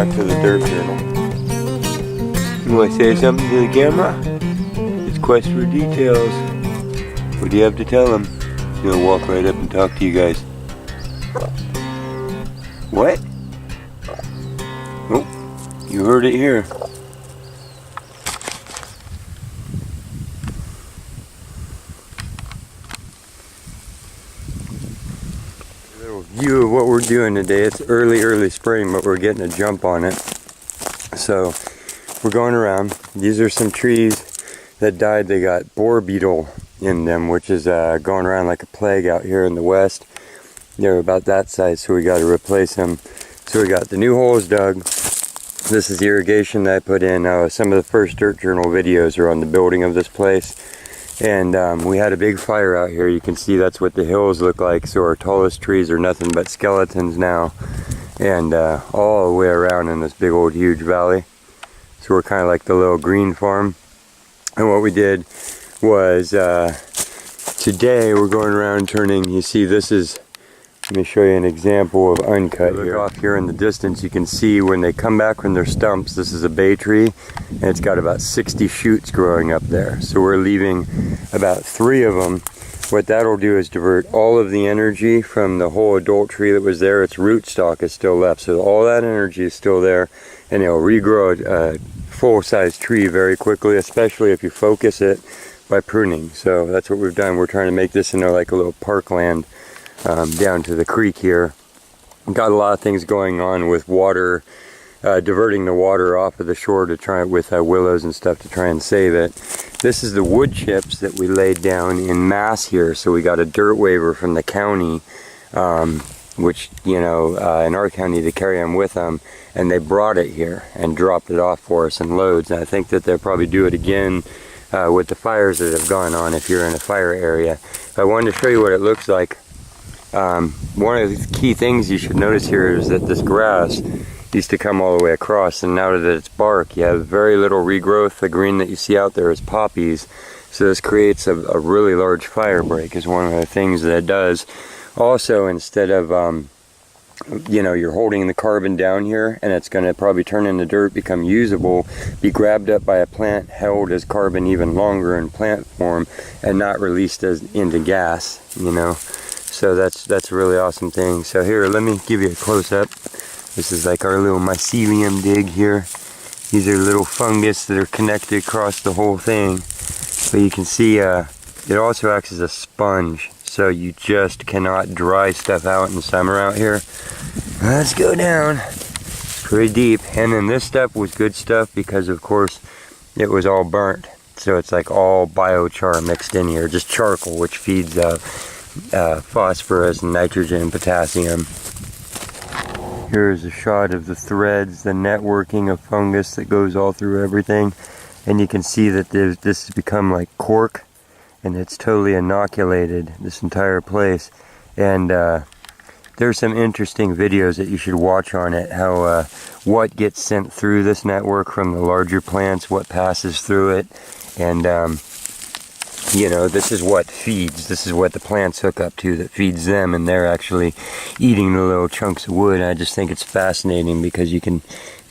back to the dirt journal. You want to say something to the camera? It's quest for details. What do you have to tell them? He'll walk right up and talk to you guys. What? Oh, you heard it here. A little view of what we're doing today. It's early spring, but we're getting a jump on it. So we're going around. These are some trees that died. They got boar beetle in them, which is going around like a plague out here in the west. They're about that size, so we got to replace them. So we got the new holes dug. This is the irrigation that I put in. Some of the first Dirt Journal videos are on the building of this place. And we had a big fire out here. You can see that's what the hills look like. So our tallest trees are nothing but skeletons now. And all the way around in this big old huge valley. So we're kind of like the little green farm. And what we did was today we're going around turning. You see, this is, let me show you an example of uncut here. Off here in the distance, you can see when they come back from their stumps, this is a bay tree, and it's got about 60 shoots growing up there. So we're leaving about 3 of them. What that'll do is divert all of the energy from the whole adult tree that was there. Its root stock is still left, so all that energy is still there, and it'll regrow a full-size tree very quickly, especially if you focus it by pruning. So that's what we've done. We're trying to make this into like a little parkland down to the creek here. Got a lot of things going on with water, diverting the water off of the shore to try with willows and stuff to try and save it. This is the wood chips that we laid down in mass here. So we got a dirt waiver from the county, which, you know, in our county they carry them with them, and they brought it here and dropped it off for us in loads. And I think that they'll probably do it again with the fires that have gone on if you're in a fire area. I wanted to show you what it looks like. One of the key things you should notice here is that this grass used to come all the way across, and now that it's bark, you have very little regrowth. The green that you see out there is poppies, so this creates a really large fire break, is one of the things that it does. Also, instead of you know, you're holding the carbon down here and it's going to probably turn into dirt, become usable, be grabbed up by a plant, held as carbon even longer in plant form, and not released as into gas, you know. So that's a really awesome thing. So here, let me give you a close-up. This is like our little mycelium dig here. These are little fungus that are connected across the whole thing. But you can see it also acts as a sponge. So you just cannot dry stuff out in the summer out here. Let's go down. It's pretty deep. And then this stuff was good stuff because, of course, it was all burnt. So it's like all biochar mixed in here. Just charcoal, which feeds phosphorus, nitrogen, and potassium. Here's a shot of the threads, the networking of fungus that goes all through everything. And you can see that this has become like cork, and it's totally inoculated, this entire place. And there's some interesting videos that you should watch on it, how what gets sent through this network from the larger plants, what passes through it, and you know, this is what feeds, this is what the plants hook up to that feeds them, and they're actually eating the little chunks of wood. I just think it's fascinating because you can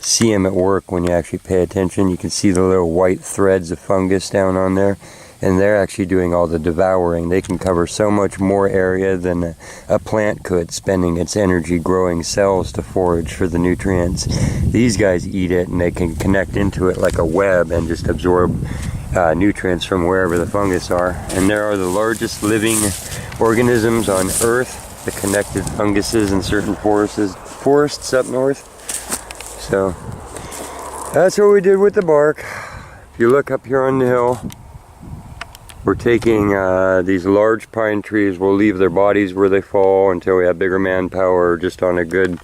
see them at work when you actually pay attention. You can see the little white threads of fungus down on there, and they're actually doing all the devouring. They can cover so much more area than a plant could, spending its energy growing cells to forage for the nutrients. These guys eat it, and they can connect into it like a web and just absorb nutrients from wherever the fungus are. And there are the largest living organisms on Earth, the connected funguses in certain forests up north. So that's what we did with the bark. If you look up here on the hill, we're taking these large pine trees. We'll leave their bodies where they fall until we have bigger manpower, just on a good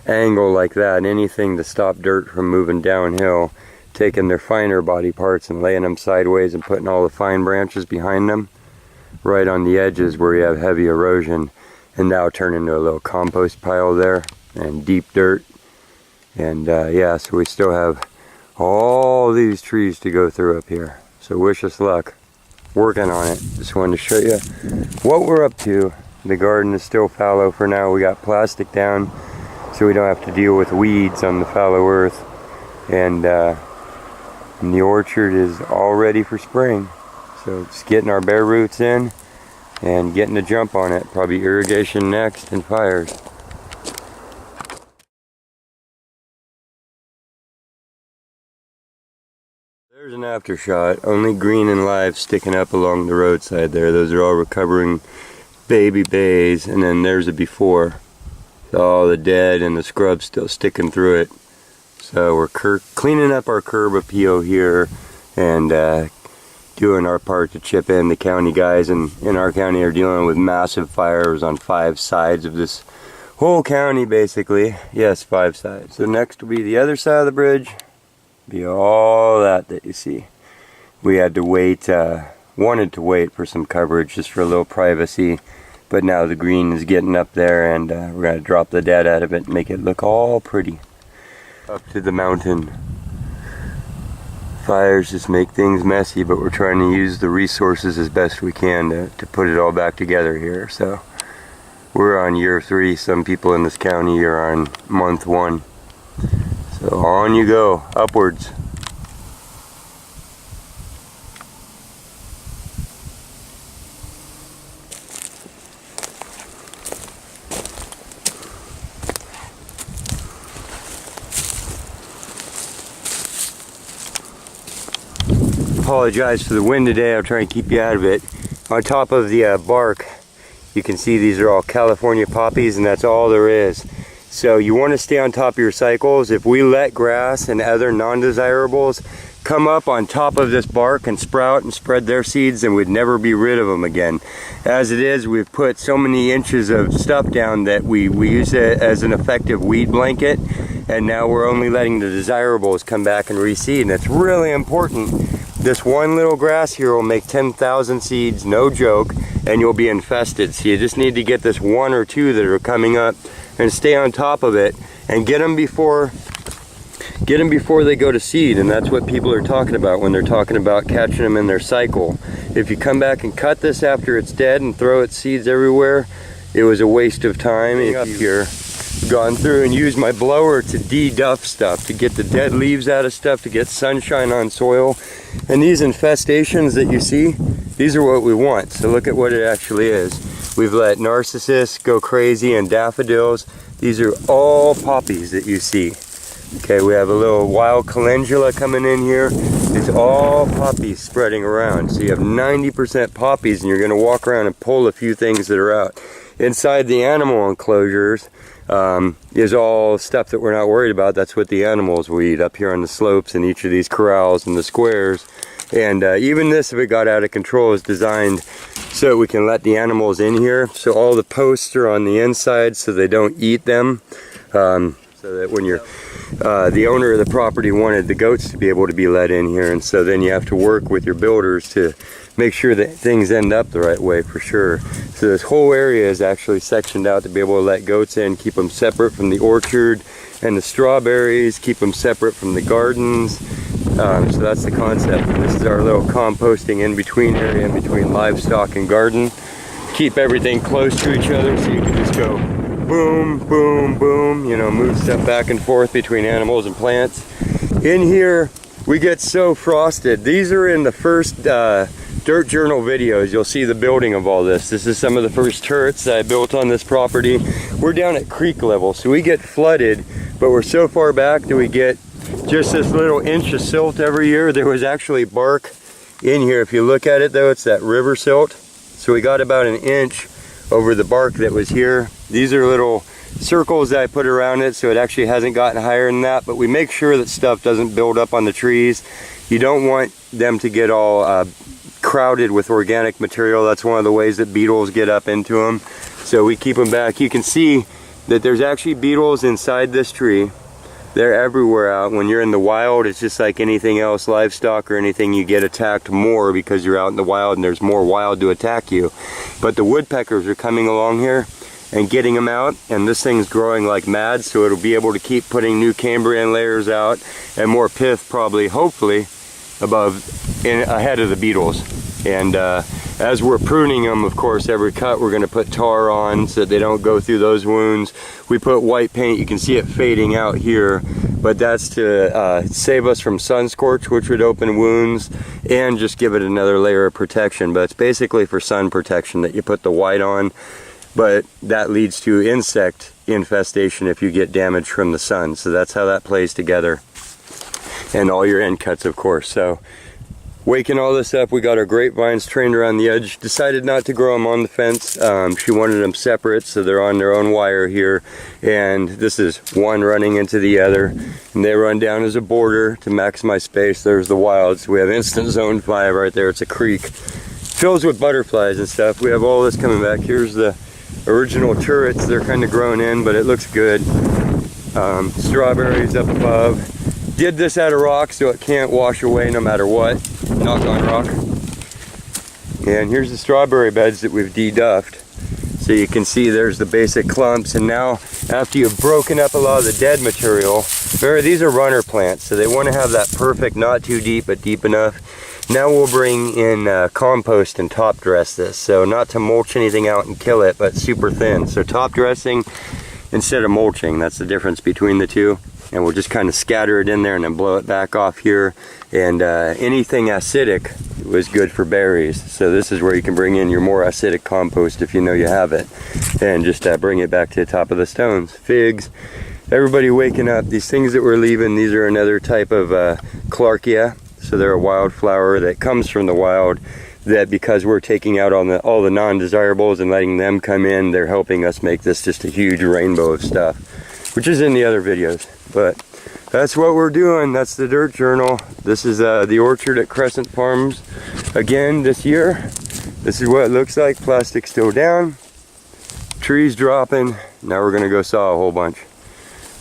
angle like that. Anything to stop dirt from moving downhill. Taking their finer body parts and laying them sideways and putting all the fine branches behind them right on the edges where you have heavy erosion, and now turn into a little compost pile there and deep dirt. And yeah, so we still have all these trees to go through up here. So wish us luck. Working on it. Just wanted to show you what we're up to. The garden is still fallow for now. We got plastic down so we don't have to deal with weeds on the fallow earth. And the orchard is all ready for spring. So just getting our bare roots in and getting a jump on it. Probably irrigation next and fires. There's an after shot, only green and live sticking up along the roadside there. Those are all recovering baby bays, and then there's a before. All the dead and the scrub still sticking through it. So we're cleaning up our curb appeal here and doing our part to chip in. The county guys in our county are dealing with massive fires on 5 sides of this whole county basically. Yes, 5 sides. So next will be the other side of the bridge. Be all that you see. We had to wait, wanted to wait for some coverage just for a little privacy, but now the green is getting up there, and we're going to drop the dead out of it and make it look all pretty. Up to the mountain. Fires just make things messy, but we're trying to use the resources as best we can to put it all back together here. So we're on year 3. Some people in this county are on month 1. So on you go, upwards. Apologize for the wind today. I'll try and keep you out of it. On top of the bark, you can see these are all California poppies, and that's all there is. So you want to stay on top of your cycles. If we let grass and other non-desirables come up on top of this bark and sprout and spread their seeds, then we'd never be rid of them again. As it is, we've put so many inches of stuff down that we use it as an effective weed blanket, and now we're only letting the desirables come back and reseed, and it's really important. This one little grass here will make 10,000 seeds, no joke, and you'll be infested. So you just need to get this 1 or 2 that are coming up and stay on top of it and get them before they go to seed. And that's what people are talking about when they're talking about catching them in their cycle. If you come back and cut this after it's dead and throw its seeds everywhere, it was a waste of time. Up here, gone through and used my blower to de-duff stuff, to get the dead leaves out of stuff, to get sunshine on soil. And these infestations that you see, these are what we want. So look at what it actually is. We've let narcissus go crazy and daffodils. These are all poppies that you see. Okay, we have a little wild calendula coming in here. It's all poppies spreading around. So you have 90% poppies, and you're going to walk around and pull a few things that are out. Inside the animal enclosures is all stuff that we're not worried about. That's what the animals will eat up here on the slopes in each of these corrals and the squares. And even this, if it got out of control, is designed so we can let the animals in here. So all the posts are on the inside so they don't eat them. So that when you're the owner of the property wanted the goats to be able to be let in here, and so then you have to work with your builders to make sure that things end up the right way for sure. So this whole area is actually sectioned out to be able to let goats in, keep them separate from the orchard and the strawberries, keep them separate from the gardens. So that's the concept. And this is our little composting in between area, in between livestock and garden. Keep everything close to each other so you can just go boom, boom, boom, you know, move stuff back and forth between animals and plants. In here, we get so frosted. These are in the first Dirt Journal videos. You'll see the building of all this. This is some of the first turrets that I built on this property. We're down at creek level, so we get flooded, but we're so far back that we get just this little inch of silt every year. There was actually bark in here. If you look at it though, it's that river silt. So we got about an inch over the bark that was here. These are little circles that I put around it, so it actually hasn't gotten higher than that, but we make sure that stuff doesn't build up on the trees. You don't want them to get all crowded with organic material. That's one of the ways that beetles get up into them. So we keep them back. You can see that there's actually beetles inside this tree. They're everywhere out. When you're in the wild, it's just like anything else, livestock or anything, you get attacked more because you're out in the wild and there's more wild to attack you. But the woodpeckers are coming along here and getting them out, and this thing's growing like mad, so it'll be able to keep putting new Cambrian layers out and more pith, probably, hopefully, ahead of the beetles. And As we're pruning them, of course, every cut we're going to put tar on so that they don't go through those wounds. We put white paint. You can see it fading out here, but that's to save us from sun scorch, which would open wounds, and just give it another layer of protection. But it's basically for sun protection that you put the white on, but that leads to insect infestation if you get damage from the sun. So that's how that plays together. And all your end cuts, of course. So waking all this up, we got our grapevines trained around the edge. Decided not to grow them on the fence. She wanted them separate, so they're on their own wire here. And this is one running into the other. And they run down as a border to maximize space. There's the wilds. We have instant zone 5 right there. It's a creek. Fills with butterflies and stuff. We have all this coming back. Here's the original turrets. They're kind of grown in, but it looks good. Strawberries up above. Did this out of rock so it can't wash away no matter what. Knock on rock. And here's the strawberry beds that we've de-duffed. So you can see there's the basic clumps, and now after you've broken up a lot of the dead material, these are runner plants, so they want to have that perfect, not too deep but deep enough. Now we'll bring in compost and top dress this. So not to mulch anything out and kill it, but super thin. So top dressing instead of mulching, that's the difference between the two. And we'll just kind of scatter it in there and then blow it back off here. And anything acidic was good for berries. So this is where you can bring in your more acidic compost if you know you have it. And just bring it back to the top of the stones. Figs, everybody waking up. These things that we're leaving, these are another type of Clarkia. So they're a wildflower that comes from the wild, that because we're taking out all the non-desirables and letting them come in, they're helping us make this just a huge rainbow of stuff, which is in the other videos. But that's what we're doing. That's the dirt journal. This is the orchard at Crescent Farms again this year. This is what it looks like. Plastic still down, trees dropping. Now we're gonna go saw a whole bunch.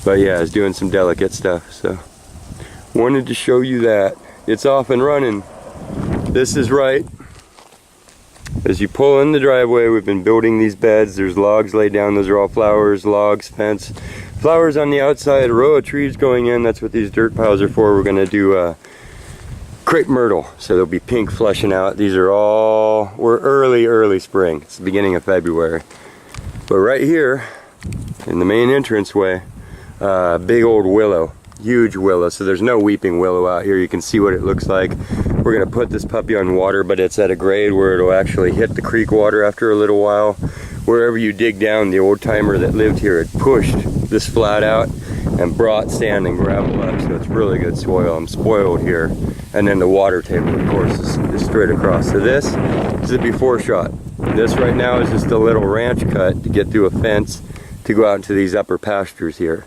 But yeah, it's doing some delicate stuff. So wanted to show you that. It's off and running. This is right. As you pull in the driveway, we've been building these beds. There's logs laid down. Those are all flowers, logs, fence. Flowers on the outside, a row of trees going in. That's what these dirt piles are for. We're going to do crepe myrtle. So they'll be pink flushing out. These are all, we're early spring. It's the beginning of February. But right here, in the main entranceway, big old willow. Huge willow. So there's no weeping willow out here. You can see what it looks like. We're going to put this puppy on water, but it's at a grade where it'll actually hit the creek water after a little while. Wherever you dig down, the old timer that lived here had pushed this flat out and brought sand and gravel up, so it's really good soil. I'm spoiled here. And then the water table, of course, is straight across. So this is the before shot. This right now is just a little ranch cut to get through a fence to go out into these upper pastures here.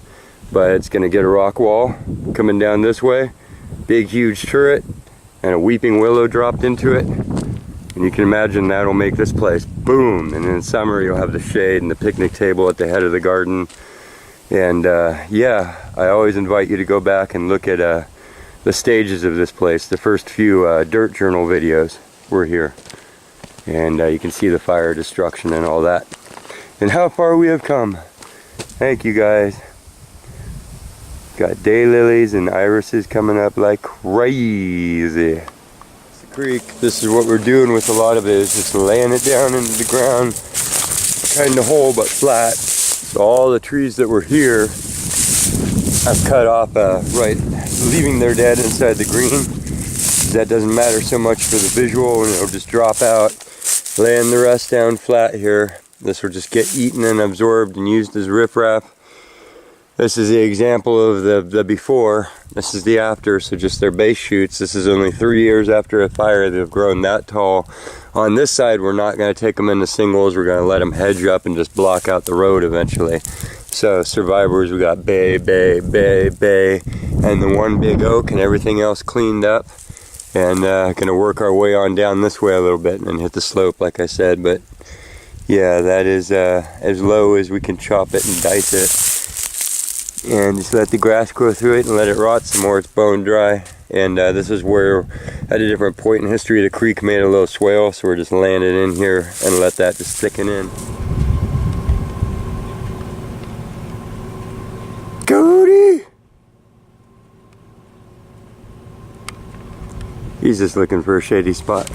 But it's going to get a rock wall coming down this way, big huge turret, and a weeping willow dropped into it. And you can imagine that'll make this place boom. And in summer you'll have the shade and the picnic table at the head of the garden. And yeah, I always invite you to go back and look at the stages of this place. The first few dirt journal videos were here. And you can see the fire destruction and all that. And how far we have come. Thank you guys. Got daylilies and irises coming up like crazy. It's the creek. This is what we're doing with a lot of it, is just laying it down into the ground. Kind of whole but flat. So all the trees that were here I've cut off right, leaving their dead inside the green. That doesn't matter so much for the visual, and it'll just drop out. Laying the rest down flat here. This will just get eaten and absorbed and used as riprap. This is the example of the before. This is the after, so just their base shoots. This is only 3 years after a fire they've grown that tall. On this side, we're not going to take them into singles. We're going to let them hedge up and just block out the road eventually. So survivors, we got bay, and the one big oak and everything else cleaned up. And going to work our way on down this way a little bit and then hit the slope, like I said. But yeah, that is as low as we can chop it and dice it. And just let the grass grow through it and let it rot some more. It's bone dry. And this is where, at a different point in history, the creek made a little swale, so we're just laying it in here and let that just thicken in. Cody! He's just looking for a shady spot.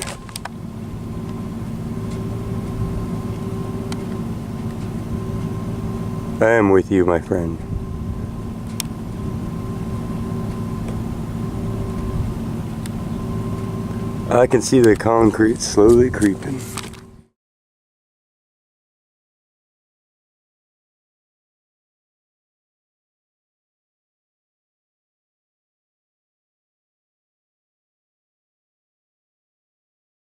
I am with you, my friend. I can see the concrete slowly creeping.